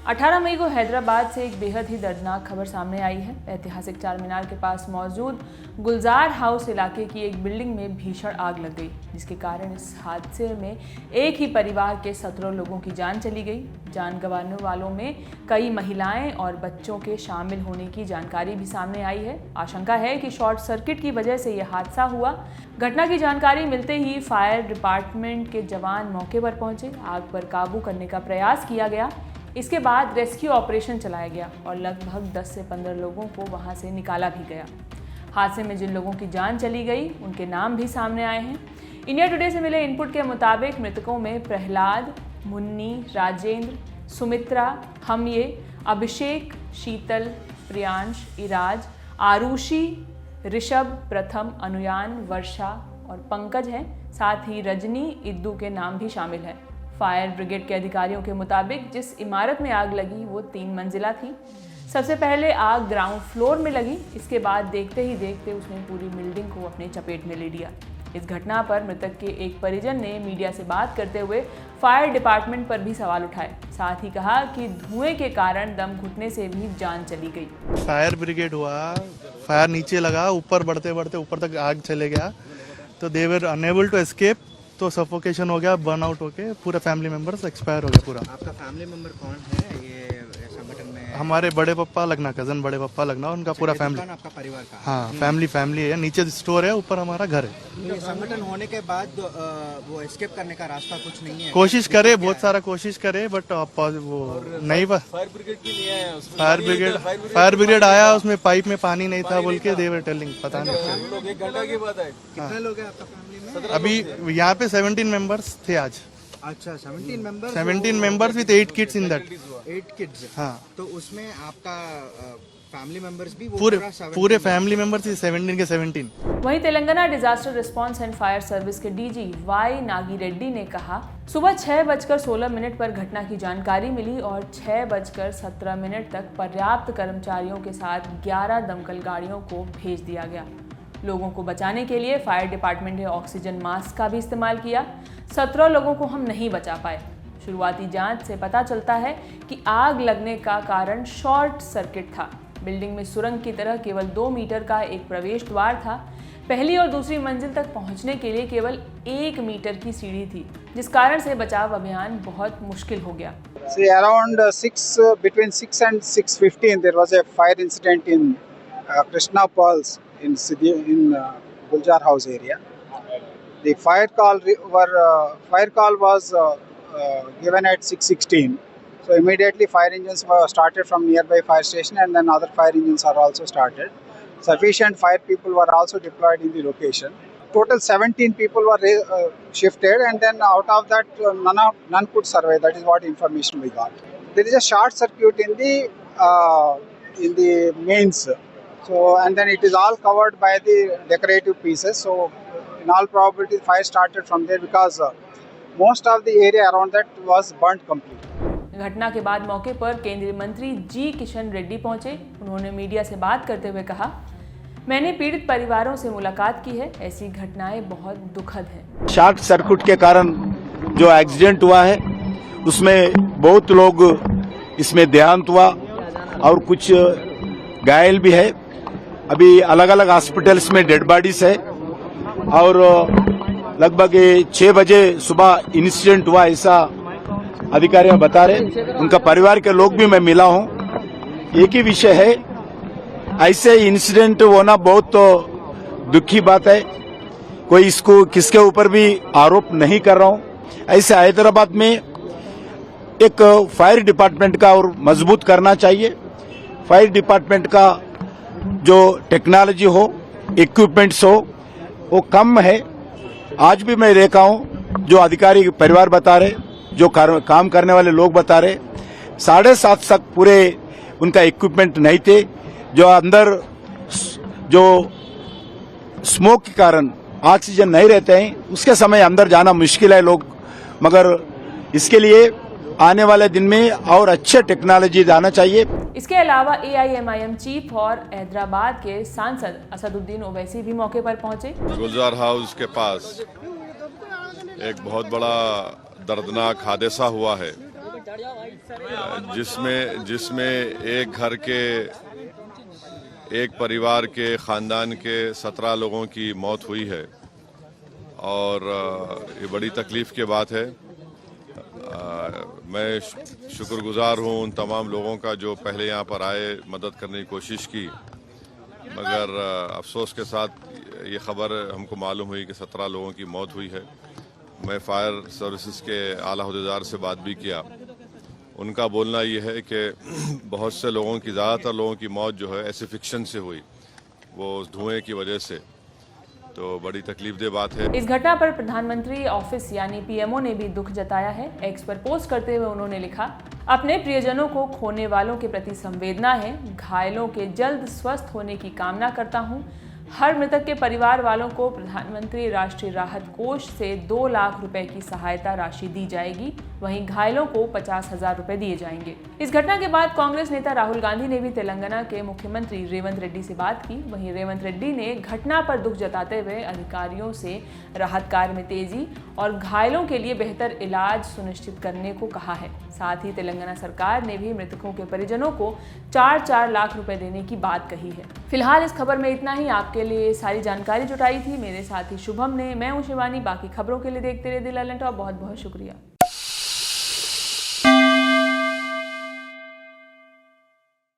18 मई को हैदराबाद से एक बेहद ही दर्दनाक खबर सामने आई है। ऐतिहासिक चार मीनार के पास मौजूद गुलजार हाउस इलाके की एक बिल्डिंग में भीषण आग लग गई, जिसके कारण इस हादसे में एक ही परिवार के 17 लोगों की जान चली गई। जान गंवाने वालों में कई महिलाएं और बच्चों के शामिल होने की जानकारी भी सामने आई है। आशंका है कि शॉर्ट सर्किट की वजह से यह हादसा हुआ। घटना की जानकारी मिलते ही फायर डिपार्टमेंट के जवान मौके पर पहुंचे। आग पर काबू करने का प्रयास किया गया। इसके बाद रेस्क्यू ऑपरेशन चलाया गया और लगभग 10 से 15 लोगों को वहां से निकाला भी गया। हादसे में जिन लोगों की जान चली गई उनके नाम भी सामने आए हैं। इंडिया टुडे से मिले इनपुट के मुताबिक मृतकों में प्रहलाद, मुन्नी, राजेंद्र, सुमित्रा, हमये, अभिषेक, शीतल, प्रियांश, इराज, आरुषि, ऋषभ, प्रथम, अनुयान, वर्षा और पंकज हैं। साथ ही रजनी, इद्दू के नाम भी शामिल हैं। फायर ब्रिगेड के अधिकारियों के मुताबिक जिस इमारत में आग लगी वो 3 मंजिला थी। सबसे पहले आग ग्राउंड फ्लोर में लगी, इसके बाद देखते ही देखते उसने पूरी बिल्डिंग को अपने चपेट में ले लिया। इस घटना पर मृतक के एक परिजन ने मीडिया से बात करते हुए फायर डिपार्टमेंट पर भी सवाल उठाए। साथ ही कहा कि धुएं के कारण दम घुटने से भी जान चली गई। फायर ब्रिगेड हुआ, फायर नीचे लगा, ऊपर बढ़ते बढ़ते ऊपर तक आग चले गया, तो दे वर अनएबल टू एस्केप, तो सफोकेशन हो गया, बर्न आउट होके पूरा फैमिली मेंबर्स एक्सपायर हो गया पूरा। आपका फैमिली मेंबर कौन है ये संगठन में? हमारे बड़े पापा लगना, कजन बड़े पापा लगना, उनका पूरा फैमिली। आपका परिवार का? हाँ, फैमिली है। नीचे स्टोर है, ऊपर हमारा घर है। तो ये संगठन होने के बाद वो एस्केप करने का रास्ता कुछ नहीं है? कोशिश करे, बहुत सारा कोशिश करे, बट वो नहीं। फायर ब्रिगेड की नहीं आया उसमें। फायर ब्रिगेड आया, उसमें पाइप में पानी नहीं था बोल के दे वर टेलिंग, पता नहीं। एक घंटा की बात है। कितने लोग हैं आपका फैमिली में? अभी यहाँ पे 17 मेंबर्स थे आज। अच्छा, 17 members. 17 members with 8 kids in that. 8 kids. हाँ, तो उसमें आपका फैमिली मेंबर्स भी वो पूरे फैमिली मेंबर्स 17 के 17। वहीं Telangana disaster response and fire service के डीजी वाई नागी रेड्डी ने कहा, सुबह 6:16 पर घटना की जानकारी मिली और 6:17 तक पर्याप्त कर्मचारियों के साथ 11 दमकल गाड़ियों को भेज दिया गया। लोगों को बचाने के लिए फायर डिपार्टमेंट ने ऑक्सीजन मास्क का भी इस्तेमाल किया। 17 लोगों को हम नहीं बचा पाए। शुरुआती जांच से पता चलता है कि आग लगने का कारण शॉर्ट सर्किट था। बिल्डिंग में सुरंग की तरह केवल 2 मीटर का एक प्रवेश द्वार था। पहली और दूसरी मंजिल तक पहुंचने के लिए केवल 1 मीटर की सीढ़ी थी, जिस कारण से बचाव अभियान बहुत मुश्किल हो गया। See, around between 6 and 6:15, there was a fire incident in Krishna Pearls in Guljar House area. The fire call was given at 6:16. So immediately fire engines were started from nearby fire station, and then other fire engines are also started. Sufficient fire people were also deployed in the location. Total 17 people were shifted, and then out of that none could survive. That is what information we got. There is a short circuit in the mains. So, and then it is all covered by the decorative pieces. So in all probability fire started from there, because most of the area around that was burnt completely. घटना के बाद मौके पर केंद्रीय मंत्री जी किशन रेड्डी पहुंचे। उन्होंने media से बात करते हुए कहा, मैंने पीड़ित परिवारों से मुलाकात की है। ऐसी घटनाएं बहुत दुखद हैं। शॉर्ट सर्किट के कारण जो एक्सीडेंट हुआ है उसमें बहुत लोग इसमें देहांत हुआ और कुछ घायल भी है। अभी अलग अलग हॉस्पिटल्स में डेड बॉडीज है और लगभग 6 बजे सुबह इंसिडेंट हुआ, ऐसा अधिकारी बता रहे। उनका परिवार के लोग भी मैं मिला हूं। एक ही विषय है, ऐसे इंसिडेंट होना बहुत दुखी बात है। कोई इसको किसके ऊपर भी आरोप नहीं कर रहा हूं। ऐसे हैदराबाद में एक फायर डिपार्टमेंट का और मजबूत करना चाहिए। फायर डिपार्टमेंट का जो टेक्नोलॉजी हो, इक्विपमेंट्स हो, वो कम है। आज भी मैं देखा हूं, जो अधिकारी परिवार बता रहे, जो काम करने वाले लोग बता रहे, 7:30 तक पूरे उनका इक्विपमेंट नहीं थे। जो अंदर जो स्मोक के कारण ऑक्सीजन नहीं रहते हैं, उसके समय अंदर जाना मुश्किल है लोग। मगर इसके लिए आने वाले दिन में और अच्छे टेक्नोलॉजी आना चाहिए। इसके अलावा AIMIM चीफ और हैदराबाद के सांसद असदुद्दीन ओवैसी भी मौके पर पहुंचे। गुलजार हाउस के पास एक बहुत बड़ा दर्दनाक हादसा हुआ है। जिसमें एक घर के एक परिवार के ख़ानदान के 17 लोगों की मौत हुई है और ये बड़ी तकलीफ़ की बात है। मैं शुक्रगुजार हूँ उन तमाम लोगों का जो पहले यहाँ पर आए, मदद करने की कोशिश की, मगर अफसोस के साथ ये ख़बर हमको मालूम हुई कि 17 लोगों की मौत हुई है। मैं फायर सर्विसेज के आला अहदेदार से बात भी किया। उनका बोलना ये है कि बहुत से लोगों की, ज़्यादातर लोगों की मौत जो है एसिफिक्शन से हुई, वो धुएं की वजह से, तो बड़ी तकलीफदेह बात है। इस घटना पर प्रधानमंत्री ऑफिस यानी पीएमओ ने भी दुख जताया है। एक्स पर पोस्ट करते हुए उन्होंने लिखा, अपने प्रियजनों को खोने वालों के प्रति संवेदना है, घायलों के जल्द स्वस्थ होने की कामना करता हूं। हर मृतक के परिवार वालों को प्रधानमंत्री राष्ट्रीय राहत कोष से 2 लाख रुपए की सहायता राशि दी जाएगी, वहीं घायलों को 50,000 रुपए दिए जाएंगे। इस घटना के बाद कांग्रेस नेता राहुल गांधी ने भी तेलंगाना के मुख्यमंत्री रेवंत रेड्डी से बात की। वहीं रेवंत रेड्डी ने घटना पर दुख जताते हुए अधिकारियों से राहत कार्य में तेजी और घायलों के लिए बेहतर इलाज सुनिश्चित करने को कहा है। साथ ही तेलंगाना सरकार ने भी मृतकों के परिजनों को 4-4 लाख रुपए देने की बात कही है। फिलहाल इस खबर में इतना ही। आपके लिए सारी जानकारी जुटाई थी मेरे साथी शुभम ने। मैं हूं शिवानी। बाकी खबरों के लिए देखते रहिए दिल अलर्ट और बहुत बहुत शुक्रिया।